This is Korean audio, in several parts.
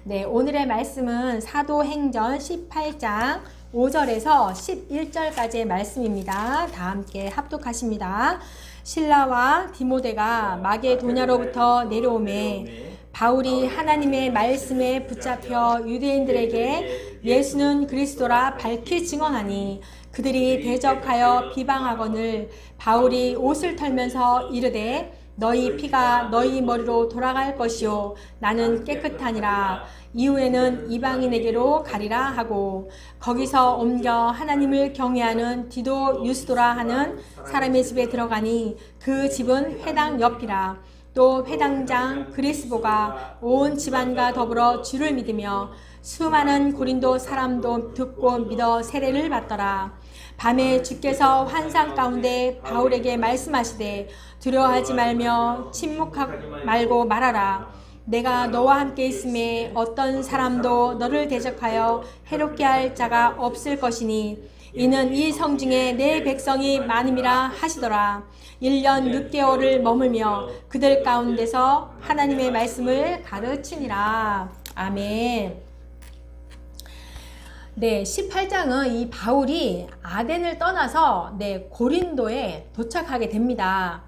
네, 오늘의 말씀은 사도행전 18장 5절에서 11절까지의 말씀입니다. 다 함께 합독하십니다. 실라와 디모데가 마게도냐로부터 내려오매 바울이 하나님의 말씀에 붙잡혀 유대인들에게 예수는 그리스도라 밝히 증언하니 그들이 대적하여 비방하거늘 바울이 옷을 털면서 이르되 너희 피가 너희 머리로 돌아갈 것이요 나는 깨끗하니라. 이후에는 이방인에게로 가리라 하고 거기서 옮겨 하나님을 경외하는 디도 유스도라 하는 사람의 집에 들어가니 그 집은 회당 옆이라. 또 회당장 그리스보가 온 집안과 더불어 주를 믿으며 수많은 고린도 사람도 듣고 믿어 세례를 받더라. 밤에 주께서 환상 가운데 바울에게 말씀하시되 두려워하지 말며 침묵하지 말고 말하라. 내가 너와 함께 있음에 어떤 사람도 너를 대적하여 해롭게 할 자가 없을 것이니 이는 이 성중에 내 백성이 많음이라 하시더라. 1년 6개월을 머물며 그들 가운데서 하나님의 말씀을 가르치니라. 아멘. 네, 18장은 이 바울이 아덴을 떠나서 고린도에 도착하게 됩니다.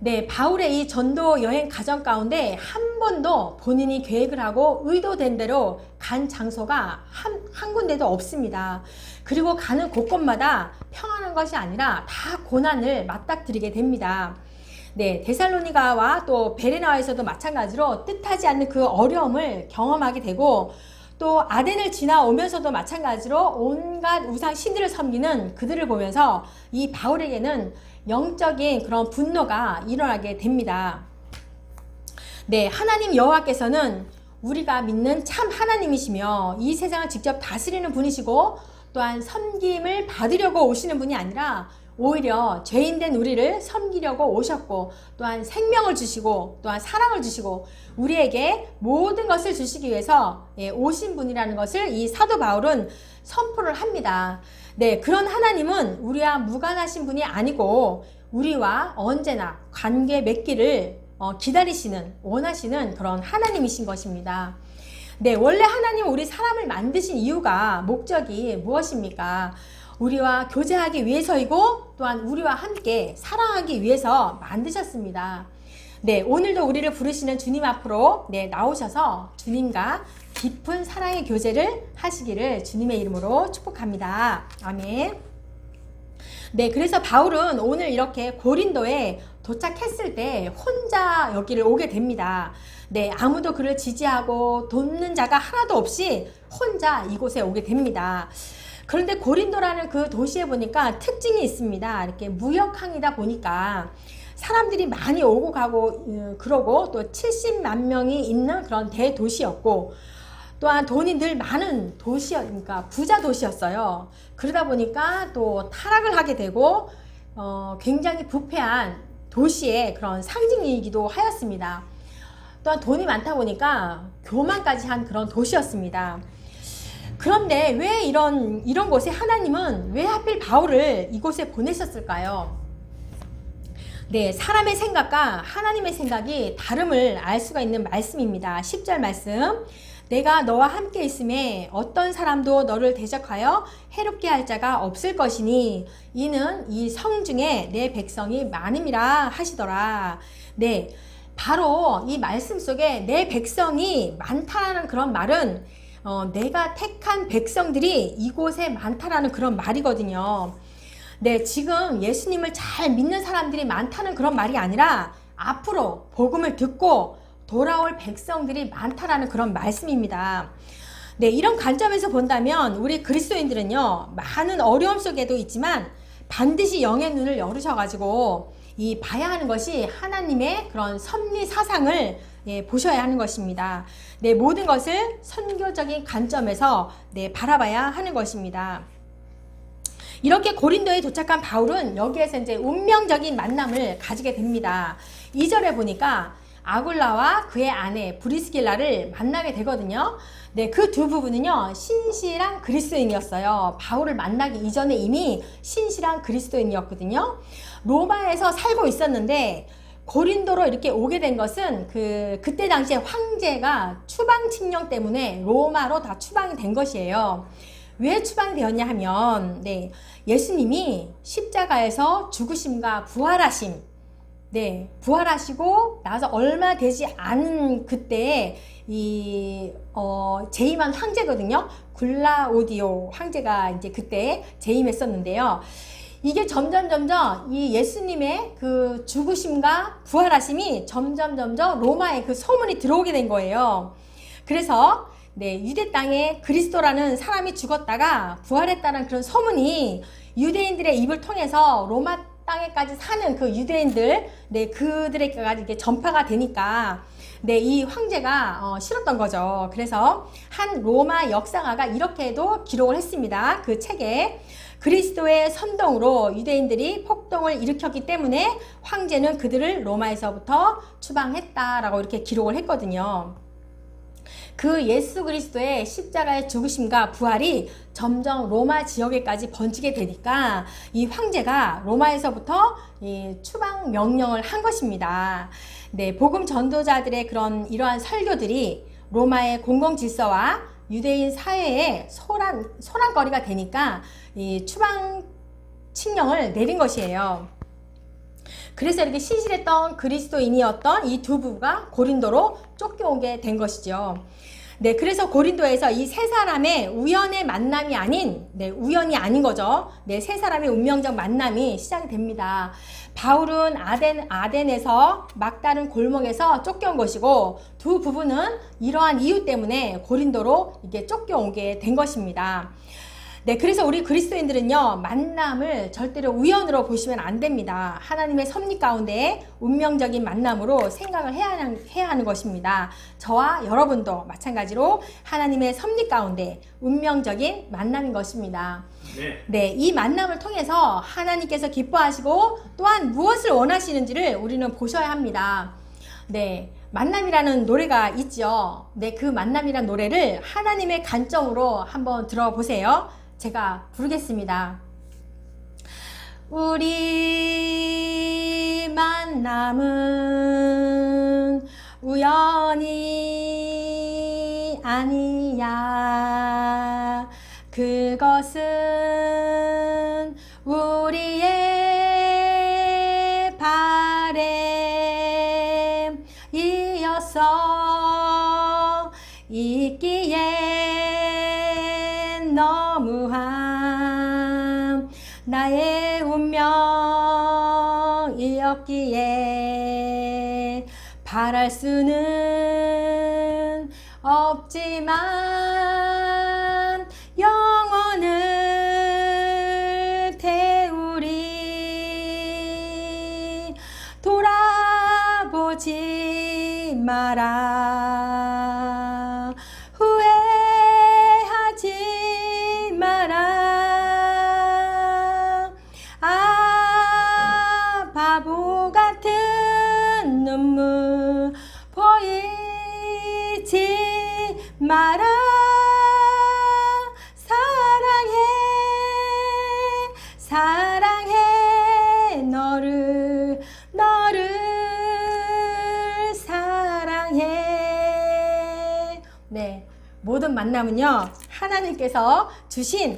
네, 바울의 이 전도 여행 과정 가운데 한 번도 본인이 계획을 하고 의도된 대로 간 장소가 한 군데도 없습니다. 그리고 가는 곳곳마다 평안한 것이 아니라 다 고난을 맞닥뜨리게 됩니다. 네, 데살로니가와 또 베레나에서도 마찬가지로 뜻하지 않는 그 어려움을 경험하게 되고 또 아덴을 지나오면서도 마찬가지로 온갖 우상 신들을 섬기는 그들을 보면서 이 바울에게는 영적인 그런 분노가 일어나게 됩니다. 네, 하나님 여호와께서는 우리가 믿는 참 하나님이시며 이 세상을 직접 다스리는 분이시고 또한 섬김을 받으려고 오시는 분이 아니라 오히려 죄인된 우리를 섬기려고 오셨고 또한 생명을 주시고 또한 사랑을 주시고 우리에게 모든 것을 주시기 위해서 오신 분이라는 것을 이 사도 바울은 선포를 합니다. 네, 그런 하나님은 우리와 무관하신 분이 아니고 우리와 언제나 관계 맺기를 기다리시는 원하시는 그런 하나님이신 것입니다. 네, 원래 하나님은 우리 사람을 만드신 이유가 목적이 무엇입니까? 우리와 교제하기 위해서이고 또한 우리와 함께 사랑하기 위해서 만드셨습니다. 네, 오늘도 우리를 부르시는 주님 앞으로 나오셔서 주님과 깊은 사랑의 교제를 하시기를 주님의 이름으로 축복합니다. 아멘. 네, 그래서 바울은 오늘 이렇게 고린도에 도착했을 때 혼자 여기를 오게 됩니다. 네, 아무도 그를 지지하고 돕는 자가 하나도 없이 혼자 이곳에 오게 됩니다. 그런데 고린도라는 그 도시에 보니까 특징이 있습니다. 이렇게 무역항이다 보니까 사람들이 많이 오고 가고 그러고 또 70만 명이 있는 그런 대도시였고 또한 돈이 늘 많은 도시니까 부자 도시였어요. 그러다 보니까 또 타락을 하게 되고 굉장히 부패한 도시의 그런 상징이기도 하였습니다. 또한 돈이 많다 보니까 교만까지 한 그런 도시였습니다. 그런데 왜 이런 곳에 하나님은 왜 하필 바울을 이곳에 보내셨을까요? 네, 사람의 생각과 하나님의 생각이 다름을 알 수가 있는 말씀입니다. 10절 말씀. 내가 너와 함께 있음에 어떤 사람도 너를 대적하여 해롭게 할 자가 없을 것이니 이는 이 성중에 내 백성이 많음이라 하시더라. 네, 바로 이 말씀 속에 내 백성이 많다라는 그런 말은 내가 택한 백성들이 이곳에 많다라는 그런 말이거든요. 네, 지금 예수님을 잘 믿는 사람들이 많다는 그런 말이 아니라 앞으로 복음을 듣고 돌아올 백성들이 많다라는 그런 말씀입니다. 네, 이런 관점에서 본다면 우리 그리스도인들은요, 많은 어려움 속에도 있지만 반드시 영의 눈을 열으셔가지고 이 봐야 하는 것이 하나님의 그런 섭리 사상을 보셔야 하는 것입니다. 네, 모든 것을 선교적인 관점에서 바라봐야 하는 것입니다. 이렇게 고린도에 도착한 바울은 여기에서 이제 운명적인 만남을 가지게 됩니다. 2절에 보니까 아굴라와 그의 아내 브리스길라를 만나게 되거든요. 네, 그 두 부부는요, 신실한 그리스도인이었어요. 바울을 만나기 이전에 이미 신실한 그리스도인이었거든요. 로마에서 살고 있었는데 고린도로 이렇게 오게 된 것은 그때 당시에 황제가 추방 칙령 때문에 로마로 다 추방이 된 것이에요. 왜 추방이 되었냐 하면, 네, 예수님이 십자가에서 죽으심과 부활하심, 네, 부활하시고 나서 얼마 되지 않은 그때에 재임한 황제거든요. 글라우디오 황제가 이제 그때 재임했었는데요. 이게 점점 이 예수님의 그 죽으심과 부활하심이 점점 로마에 그 소문이 들어오게 된 거예요. 그래서 네, 유대 땅에 그리스도라는 사람이 죽었다가 부활했다는 그런 소문이 유대인들의 입을 통해서 로마 땅에까지 사는 그 유대인들, 네, 그들에게까지 이렇게 전파가 되니까, 네, 이 황제가 싫었던 거죠. 그래서 한 로마 역사가가 이렇게도 기록을 했습니다. 그 책에 그리스도의 선동으로 유대인들이 폭동을 일으켰기 때문에 황제는 그들을 로마에서부터 추방했다라고 이렇게 기록을 했거든요. 그 예수 그리스도의 십자가의 죽으심과 부활이 점점 로마 지역에까지 번지게 되니까 이 황제가 로마에서부터 이 추방 명령을 한 것입니다. 네, 복음 전도자들의 그런 이러한 설교들이 로마의 공공 질서와 유대인 사회에 소란거리가 되니까 이 추방 칙령을 내린 것이에요. 그래서 이렇게 신실했던 그리스도인이었던 이 두 부부가 고린도로 쫓겨오게 된 것이죠. 네, 그래서 고린도에서 이 세 사람의 우연의 만남이 아닌, 네, 우연이 아닌 거죠. 네, 세 사람의 운명적 만남이 시작이 됩니다. 바울은 아덴에서 막다른 골목에서 쫓겨온 것이고, 두 부부는 이러한 이유 때문에 고린도로 이게 쫓겨오게 된 것입니다. 네, 그래서 우리 그리스도인들은요, 만남을 절대로 우연으로 보시면 안 됩니다. 하나님의 섭리 가운데 운명적인 만남으로 생각을 해야 하는 것입니다. 저와 여러분도 마찬가지로 하나님의 섭리 가운데 운명적인 만남인 것입니다. 네, 이 만남을 통해서 하나님께서 기뻐하시고 또한 무엇을 원하시는지를 우리는 보셔야 합니다. 네, 만남이라는 노래가 있죠. 네, 그 만남이라는 노래를 하나님의 관점으로 한번 들어보세요. 제가 부르겠습니다. 우리 만남은 우연이 아니야. 그것은 우리의 바램이었어. 있기에 너무한 나의 운명이었기에 바랄 수는 없지만 영원을 태우리. 돌아보지 마라. 후회하지 마라. 아, 바보 같은 눈물 보이지 마라. 사랑해 너를 사랑해. 네, 모든 만남은요 하나님께서 주신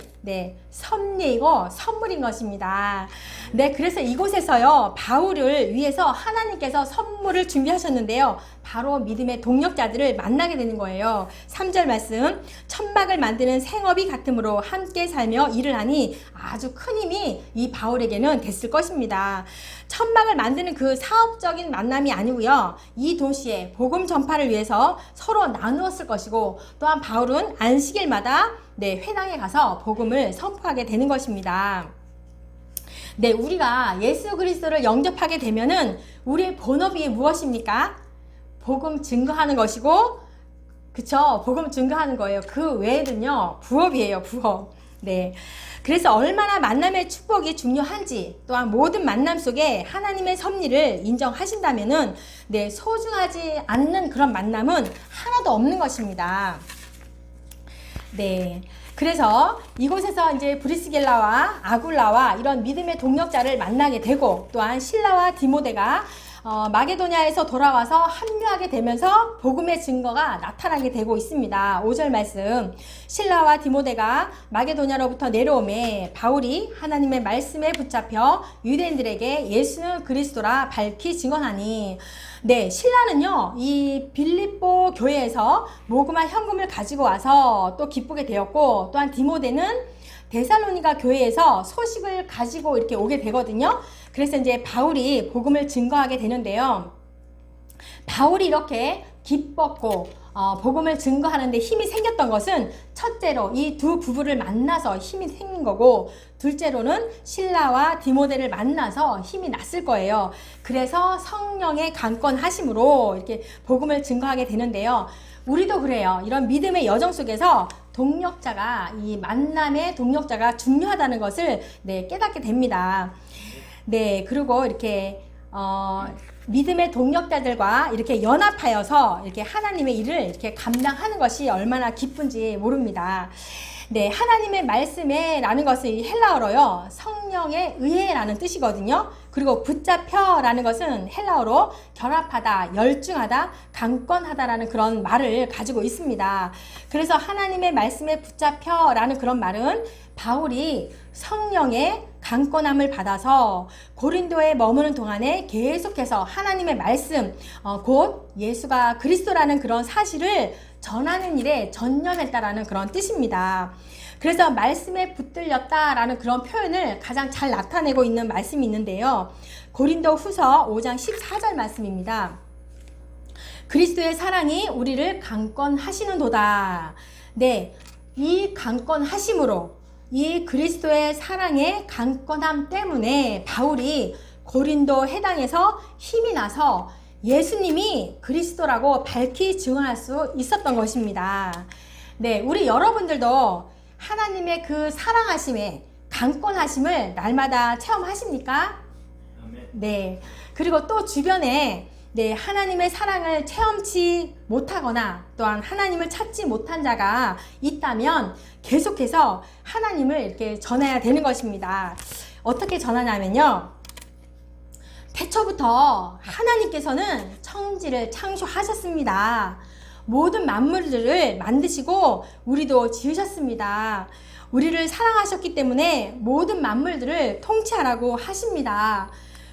섭리이고 선물인 것입니다. 네, 그래서 이곳에서요 바울을 위해서 하나님께서 선물을 준비하셨는데요, 바로 믿음의 동력자들을 만나게 되는 거예요. 3절 말씀, 천막을 만드는 생업이 같으므로 함께 살며 일을 하니 아주 큰 힘이 이 바울에게는 됐을 것입니다. 천막을 만드는 그 사업적인 만남이 아니고요, 이 도시에 복음 전파를 위해서 서로 나누었을 것이고, 또한 바울은 안식일마다 회당에 가서 복음을 선포하게 되는 것입니다. 네, 우리가 예수 그리스도를 영접하게 되면은 우리의 본업이 무엇입니까? 복음 증거하는 것이고, 그쵸? 복음 증거하는 거예요. 그 외에는요, 부업이에요, 부업. 네. 그래서 얼마나 만남의 축복이 중요한지, 또한 모든 만남 속에 하나님의 섭리를 인정하신다면은, 소중하지 않는 그런 만남은 하나도 없는 것입니다. 네. 그래서 이곳에서 이제 브리스길라와 아굴라와 이런 믿음의 동력자를 만나게 되고, 또한 실라와 디모데가 마게도냐에서 돌아와서 합류하게 되면서 복음의 증거가 나타나게 되고 있습니다. 5절 말씀, 실라와 디모데가 마게도냐로부터 내려오매 바울이 하나님의 말씀에 붙잡혀 유대인들에게 예수는 그리스도라 밝히 증언하니. 네, 실라는요 이 빌립보 교회에서 모금한 현금을 가지고 와서 또 기쁘게 되었고, 또한 디모데는 데살로니가 교회에서 소식을 가지고 이렇게 오게 되거든요. 그래서 이제 바울이 복음을 증거하게 되는데요. 바울이 이렇게 기뻤고 복음을 증거하는데 힘이 생겼던 것은 첫째로 이 두 부부를 만나서 힘이 생긴 거고, 둘째로는 실라와 디모데를 만나서 힘이 났을 거예요. 그래서 성령의 강권하심으로 이렇게 복음을 증거하게 되는데요. 우리도 그래요. 이런 믿음의 여정 속에서 동력자가, 이 만남의 동력자가 중요하다는 것을 깨닫게 됩니다. 네, 그리고 이렇게 믿음의 동력자들과 이렇게 연합하여서 이렇게 하나님의 일을 이렇게 감당하는 것이 얼마나 기쁜지 모릅니다. 네, 하나님의 말씀에 라는 것은 헬라어로요, 성령의 의해라는 뜻이거든요. 그리고 붙잡혀 라는 것은 헬라어로 결합하다, 열중하다, 강권하다라는 그런 말을 가지고 있습니다. 그래서 하나님의 말씀에 붙잡혀 라는 그런 말은 바울이 성령의 강권함을 받아서 고린도에 머무는 동안에 계속해서 하나님의 말씀, 곧 예수가 그리스도라는 그런 사실을 전하는 일에 전념했다라는 그런 뜻입니다. 그래서 말씀에 붙들렸다라는 그런 표현을 가장 잘 나타내고 있는 말씀이 있는데요. 고린도 후서 5장 14절 말씀입니다. 그리스도의 사랑이 우리를 강권하시는도다. 네, 이 강권하심으로, 이 그리스도의 사랑의 강권함 때문에 바울이 고린도 해당에서 힘이 나서 예수님이 그리스도라고 밝히 증언할 수 있었던 것입니다. 네, 우리 여러분들도 하나님의 그 사랑하심에, 강권하심을 날마다 체험하십니까? 네, 그리고 또 주변에 하나님의 사랑을 체험치 못하거나 또한 하나님을 찾지 못한 자가 있다면 계속해서 하나님을 이렇게 전해야 되는 것입니다. 어떻게 전하냐면요, 태초부터 하나님께서는 천지를 창조하셨습니다. 모든 만물들을 만드시고 우리도 지으셨습니다. 우리를 사랑하셨기 때문에 모든 만물들을 통치하라고 하십니다.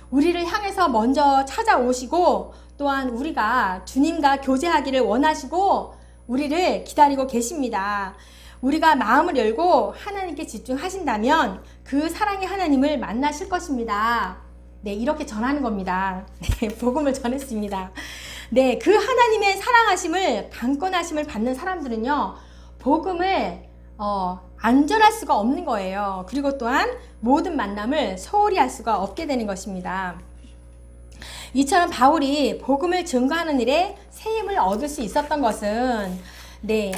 우리를 향해서 먼저 찾아오시고, 또한 우리가 주님과 교제하기를 원하시고 우리를 기다리고 계십니다. 우리가 마음을 열고 하나님께 집중하신다면 그 사랑의 하나님을 만나실 것입니다. 네, 이렇게 전하는 겁니다. 네, 복음을 전했습니다. 네, 그 하나님의 사랑하심을, 강권하심을 받는 사람들은요, 복음을 안전할 수가 없는 거예요. 그리고 또한 모든 만남을 소홀히 할 수가 없게 되는 것입니다. 이처럼 바울이 복음을 증거하는 일에 새 힘을 얻을 수 있었던 것은,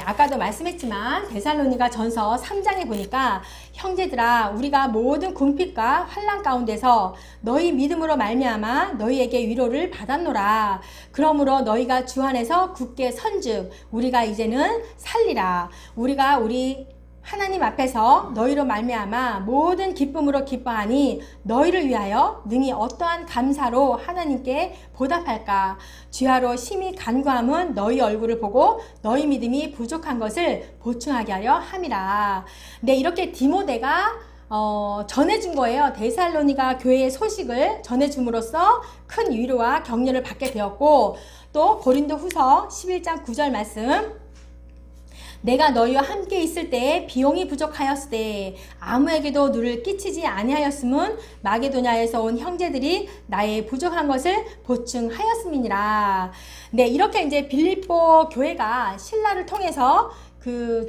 아까도 말씀했지만 데살로니가 전서 3장에 보니까, 형제들아 우리가 모든 궁핍과 환난 가운데서 너희 믿음으로 말미암아 너희에게 위로를 받았노라. 그러므로 너희가 주 안에서 굳게 선즉 우리가 이제는 살리라. 우리가 우리 하나님 앞에서 너희로 말미암아 모든 기쁨으로 기뻐하니 너희를 위하여 능히 어떠한 감사로 하나님께 보답할까. 주야로 심히 간구함은 너희 얼굴을 보고 너희 믿음이 부족한 것을 보충하게 하려 함이라. 네, 이렇게 디모데가 전해준 거예요. 데살로니가 교회의 소식을 전해줌으로써 큰 위로와 격려를 받게 되었고, 또 고린도 후서 11장 9절 말씀, 내가 너희와 함께 있을 때에 비용이 부족하였을 때 아무에게도 누를 끼치지 아니하였음은 마게도냐에서 온 형제들이 나의 부족한 것을 보충하였음이니라. 네, 이렇게 이제 빌립보 교회가 신라를 통해서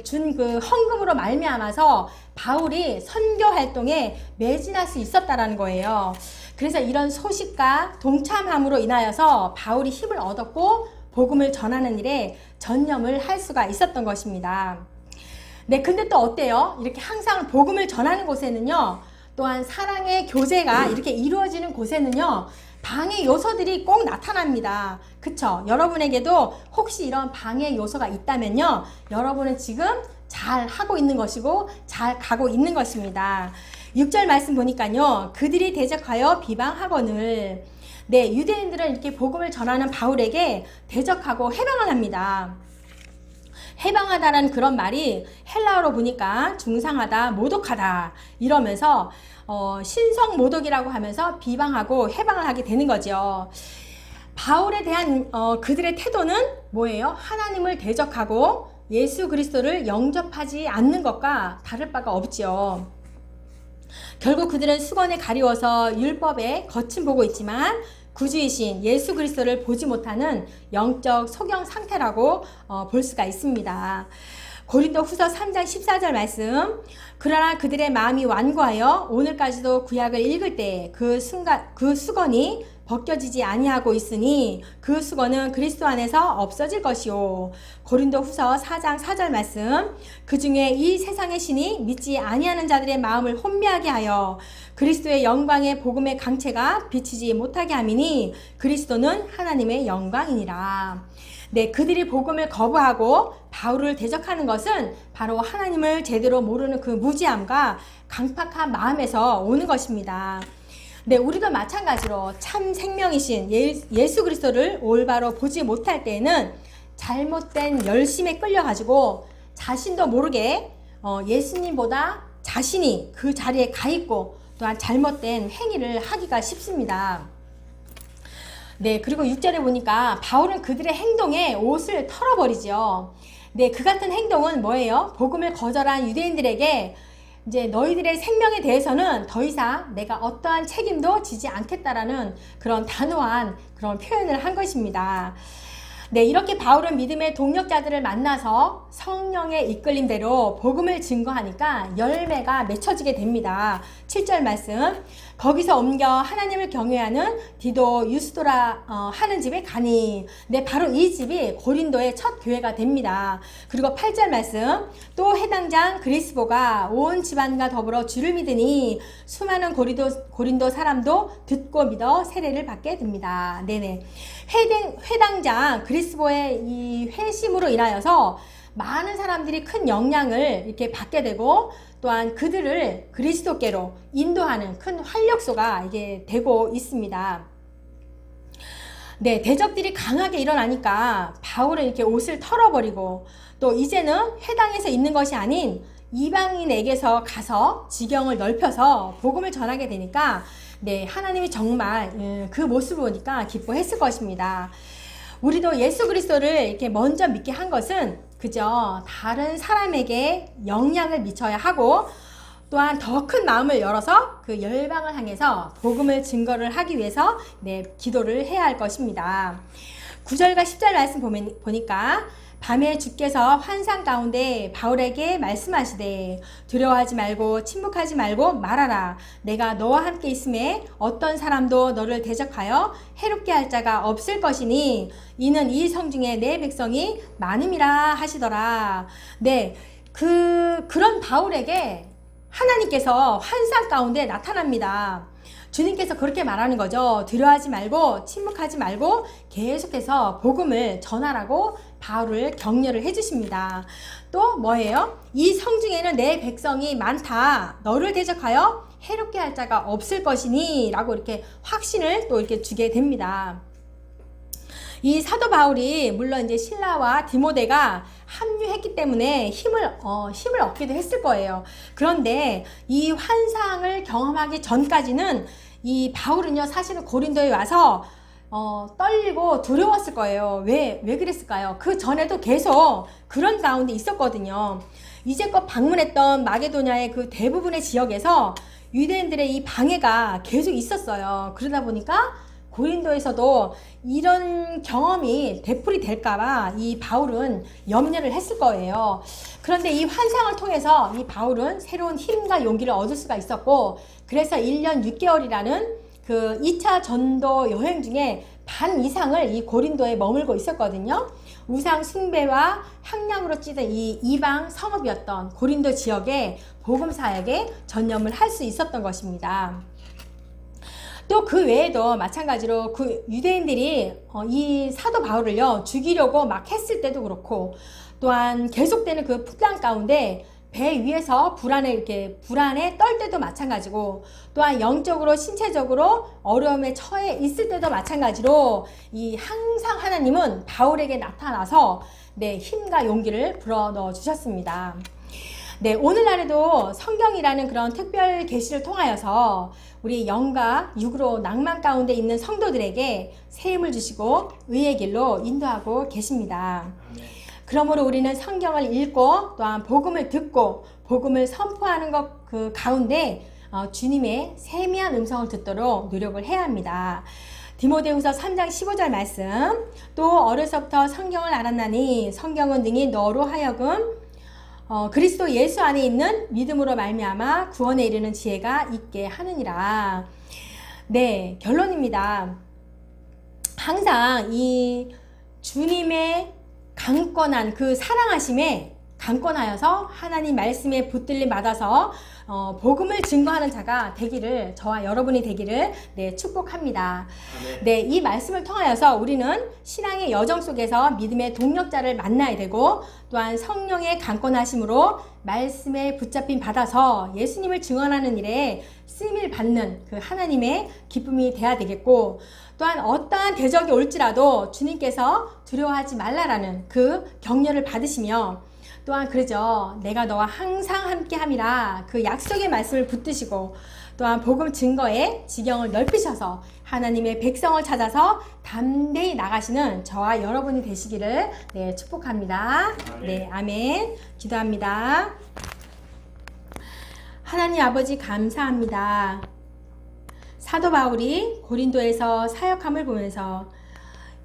준 헌금으로 말미암아서 바울이 선교 활동에 매진할 수 있었다라는 거예요. 그래서 이런 소식과 동참함으로 인하여서 바울이 힘을 얻었고 복음을 전하는 일에 전념을 할 수가 있었던 것입니다. 네, 근데 또 어때요? 이렇게 항상 복음을 전하는 곳에는요, 또한 사랑의 교제가 이렇게 이루어지는 곳에는요, 방해 요소들이 꼭 나타납니다. 그쵸? 여러분에게도 혹시 이런 방해 요소가 있다면요, 여러분은 지금 잘 하고 있는 것이고 잘 가고 있는 것입니다. 6절 말씀 보니까요, 그들이 대적하여 비방하거늘. 네, 유대인들은 이렇게 복음을 전하는 바울에게 대적하고 해방을 합니다. 해방하다라는 그런 말이 헬라어로 보니까 중상하다, 모독하다 이러면서 신성모독이라고 하면서 비방하고 해방을 하게 되는 거죠. 바울에 대한 그들의 태도는 뭐예요? 하나님을 대적하고 예수 그리스도를 영접하지 않는 것과 다를 바가 없죠. 결국 그들은 수건에 가리워서 율법에 거친 보고 있지만 구주이신 예수 그리스도를 보지 못하는 영적 소경 상태라고 볼 수가 있습니다. 고린도 후서 3장 14절 말씀. 그러나 그들의 마음이 완고하여 오늘까지도 구약을 읽을 때 그 수건이 벗겨지지 아니하고 있으니 그 수건은 그리스도 안에서 없어질 것이요. 고린도 후서 4장 4절 말씀. 그 중에 이 세상의 신이 믿지 아니하는 자들의 마음을 혼미하게 하여 그리스도의 영광의 복음의 강체가 비치지 못하게 함이니 그리스도는 하나님의 영광이니라. 네, 그들이 복음을 거부하고 바울을 대적하는 것은 바로 하나님을 제대로 모르는 그 무지함과 강팍한 마음에서 오는 것입니다. 네, 우리도 마찬가지로 참 생명이신 예수 그리스도를 올바로 보지 못할 때에는 잘못된 열심에 끌려가지고 자신도 모르게 예수님보다 자신이 그 자리에 가 있고 또한 잘못된 행위를 하기가 쉽습니다. 네, 그리고 6절에 보니까 바울은 그들의 행동에 옷을 털어버리죠. 네, 그 같은 행동은 뭐예요? 복음을 거절한 유대인들에게 이제 너희들의 생명에 대해서는 더 이상 내가 어떠한 책임도 지지 않겠다라는 그런 단호한 그런 표현을 한 것입니다. 네, 이렇게 바울은 믿음의 동력자들을 만나서 성령의 이끌림대로 복음을 증거하니까 열매가 맺혀지게 됩니다. 7절 말씀. 거기서 옮겨 하나님을 경외하는 디도 유스도라 하는 집에 가니. 네, 바로 이 집이 고린도의 첫 교회가 됩니다. 그리고 8절 말씀. 또 해당장 그리스보가 온 집안과 더불어 주를 믿으니 수많은 고린도 사람도 듣고 믿어 세례를 받게 됩니다. 네네. 회당장 그리스보의 이 회심으로 인하여서 많은 사람들이 큰 영향을 이렇게 받게 되고 또한 그들을 그리스도께로 인도하는 큰 활력소가 이게 되고 있습니다. 네, 대적들이 강하게 일어나니까 바울은 이렇게 옷을 털어버리고 또 이제는 회당에서 있는 것이 아닌 이방인에게서 가서 지경을 넓혀서 복음을 전하게 되니까 네, 하나님이 정말 그 모습을 보니까 기뻐했을 것입니다. 우리도 예수 그리스도를 이렇게 먼저 믿게 한 것은 그저 다른 사람에게 영향을 미쳐야 하고 또한 더 큰 마음을 열어서 그 열방을 향해서 복음을 증거를 하기 위해서 네, 기도를 해야 할 것입니다. 9절과 10절 말씀 보니까 밤에 주께서 환상 가운데 바울에게 말씀하시되 두려워하지 말고 침묵하지 말고 말하라. 내가 너와 함께 있음에 어떤 사람도 너를 대적하여 해롭게 할 자가 없을 것이니 이는 이 성중에 내 백성이 많음이라 하시더라. 네, 그런 바울에게 하나님께서 환상 가운데 나타납니다. 주님께서 그렇게 말하는 거죠. 두려워하지 말고 침묵하지 말고 계속해서 복음을 전하라고 바울을 격려를 해주십니다. 또 뭐예요? 이 성중에는 내 백성이 많다. 너를 대적하여 해롭게 할 자가 없을 것이니 라고 이렇게 확신을 또 이렇게 주게 됩니다. 이 사도 바울이 물론 이제 실라와 디모데가 합류했기 때문에 힘을 얻기도 했을 거예요. 그런데 이 환상을 경험하기 전까지는 이 바울은요, 사실은 고린도에 와서 떨리고 두려웠을 거예요. 왜 그랬을까요? 그 전에도 계속 그런 가운데 있었거든요. 이제껏 방문했던 마게도냐의 그 대부분의 지역에서 유대인들의 이 방해가 계속 있었어요. 그러다 보니까 고린도에서도 이런 경험이 되풀이 될까봐 이 바울은 염려를 했을 거예요. 그런데 이 환상을 통해서 이 바울은 새로운 힘과 용기를 얻을 수가 있었고, 그래서 1년 6개월이라는 그 2차 전도 여행 중에 반 이상을 이 고린도에 머물고 있었거든요. 우상 숭배와 향락으로 찌든 이 이방 성읍이었던 고린도 지역에 복음 사역에 전념을 할 수 있었던 것입니다. 또 그 외에도 마찬가지로 그 유대인들이 이 사도 바울을요 죽이려고 막 했을 때도 그렇고, 또한 계속되는 그 풍랑 가운데 배 위에서 불안에 떨 때도 마찬가지고, 또한 영적으로 신체적으로 어려움에 처해 있을 때도 마찬가지로 이 항상 하나님은 바울에게 나타나서 힘과 용기를 불어넣어 주셨습니다. 오늘날에도 성경이라는 그런 특별 계시를 통하여서 우리 영과 육으로 낭만 가운데 있는 성도들에게 새 힘을 주시고 의의 길로 인도하고 계십니다. 그러므로 우리는 성경을 읽고 또한 복음을 듣고 복음을 선포하는 것 그 가운데 주님의 세미한 음성을 듣도록 노력을 해야 합니다. 디모데후서 3장 15절 말씀, 또 어려서부터 성경을 알았나니 성경은 능히 너로 하여금 그리스도 예수 안에 있는 믿음으로 말미암아 구원에 이르는 지혜가 있게 하느니라. 결론입니다. 항상 이 주님의 강권한 그 사랑하심에 강권하여서 하나님 말씀에 붙들림 받아서 복음을 증거하는 자가 되기를, 저와 여러분이 되기를 축복합니다. 이 말씀을 통하여서 우리는 신앙의 여정 속에서 믿음의 동력자를 만나야 되고, 또한 성령의 강권하심으로 말씀에 붙잡힘 받아서 예수님을 증언하는 일에 쓰임을 받는 그 하나님의 기쁨이 돼야 되겠고, 또한 어떠한 대적이 올지라도 주님께서 두려워하지 말라라는 그 격려를 받으시며, 또한 그러죠. 내가 너와 항상 함께함이라 그 약속의 말씀을 붙드시고, 또한 복음 증거에 지경을 넓히셔서 하나님의 백성을 찾아서 담대히 나가시는 저와 여러분이 되시기를 축복합니다. 아멘. 기도합니다. 하나님 아버지 감사합니다. 사도 바울이 고린도에서 사역함을 보면서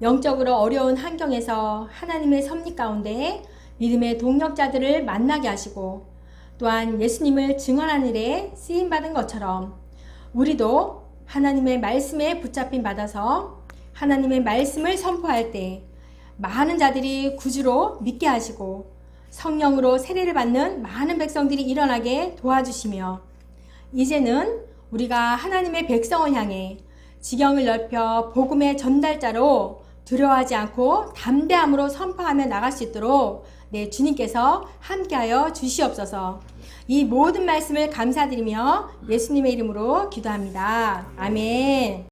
영적으로 어려운 환경에서 하나님의 섭리 가운데 믿음의 동력자들을 만나게 하시고, 또한 예수님을 증언하는 일에 쓰임받은 것처럼 우리도 하나님의 말씀에 붙잡힘 받아서 하나님의 말씀을 선포할 때 많은 자들이 구주로 믿게 하시고 성령으로 세례를 받는 많은 백성들이 일어나게 도와주시며, 이제는 우리가 하나님의 백성을 향해 지경을 넓혀 복음의 전달자로 두려워하지 않고 담대함으로 선포하며 나갈 수 있도록 주님께서 함께하여 주시옵소서. 이 모든 말씀을 감사드리며 예수님의 이름으로 기도합니다. 아멘.